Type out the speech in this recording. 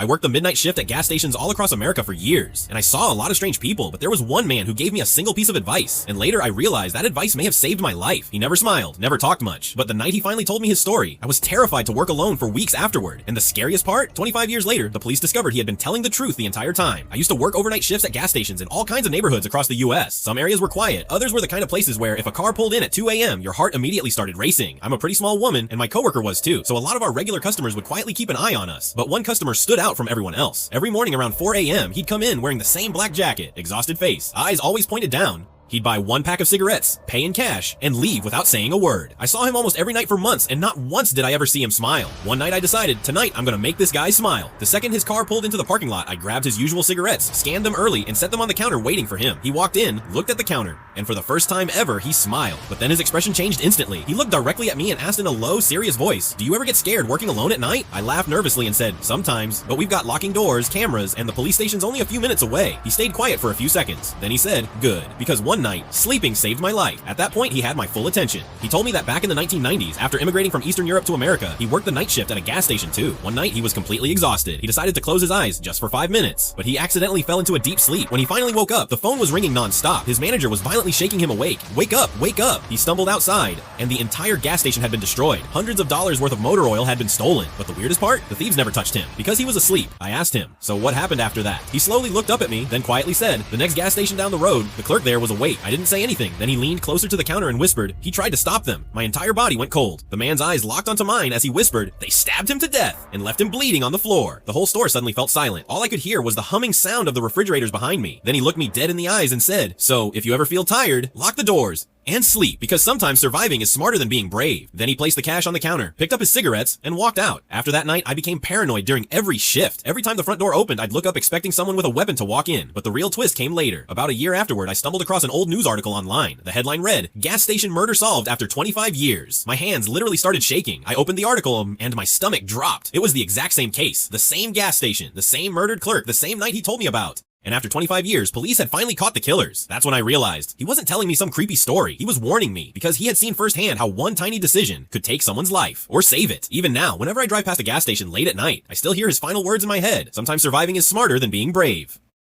I worked the midnight shift at gas stations all across America for years, and I saw a lot of strange people, but there was one man who gave me a single piece of advice, and later I realized that advice may have saved my life. He never smiled, never talked much, but the night he finally told me his story, I was terrified to work alone for weeks afterward. And the scariest part, 25 years later, the police discovered he had been telling the truth the entire time. I used to work overnight shifts at gas stations in all kinds of neighborhoods across the US. Some areas were quiet, others were the kind of places where if a car pulled in at 2 a.m., your heart immediately started racing. I'm a pretty small woman, and my coworker was too, so a lot of our regular customers would quietly keep an eye on us. But one customer stood out from everyone else. Every morning around 4 a.m., he'd come in wearing the same black jacket, exhausted face, eyes always pointed down. He'd buy one pack of cigarettes, pay in cash, and leave without saying a word. I saw him almost every night for months, and not once did I ever see him smile. One night I decided, tonight I'm gonna make this guy smile. The second his car pulled into the parking lot, I grabbed his usual cigarettes, scanned them early, and set them on the counter waiting for him. He walked in, looked at the counter, and for the first time ever, he smiled. But then his expression changed instantly. He looked directly at me and asked in a low, serious voice, "Do you ever get scared working alone at night?" I laughed nervously and said, "Sometimes, but we've got locking doors, cameras, and the police station's only a few minutes away." He stayed quiet for a few seconds. Then he said, "Good, because one night, sleeping saved my life." At that point, he had my full attention. He told me that back in the 1990s, after immigrating from Eastern Europe to America, he worked the night shift at a gas station too. One night, he was completely exhausted. He decided to close his eyes just for 5 minutes, but he accidentally fell into a deep sleep. When he finally woke up, the phone was ringing non-stop. His manager was violently shaking him awake. "Wake up, wake up." He stumbled outside, and the entire gas station had been destroyed. Hundreds of dollars worth of motor oil had been stolen. But the weirdest part? The thieves never touched him. Because he was asleep, I asked him, "So what happened after that?" He slowly looked up at me, then quietly said, "The next gas station down the road, the clerk there was awake." I didn't say anything. Then he leaned closer to the counter and whispered, "He tried to stop them." My entire body went cold. The man's eyes locked onto mine as he whispered, "They stabbed him to death and left him bleeding on the floor." The whole store suddenly felt silent. All I could hear was the humming sound of the refrigerators behind me. Then he looked me dead in the eyes and said, "So if you ever feel tired, lock the doors and sleep, because sometimes surviving is smarter than being brave." Then he placed the cash on the counter, picked up his cigarettes, and walked out. After that night, I became paranoid during every shift. Every time the front door opened, I'd look up expecting someone with a weapon to walk in. But the real twist came later. About a year afterward, I stumbled across an old news article online. The headline read, "Gas station murder solved after 25 years." My hands literally started shaking. I opened the article and my stomach dropped. It was the exact same case. The same gas station, the same murdered clerk, the same night he told me about. And after 25 years, police had finally caught the killers. That's when I realized he wasn't telling me some creepy story. He was warning me because he had seen firsthand how one tiny decision could take someone's life or save it. Even now, whenever I drive past a gas station late at night, I still hear his final words in my head. Sometimes surviving is smarter than being brave.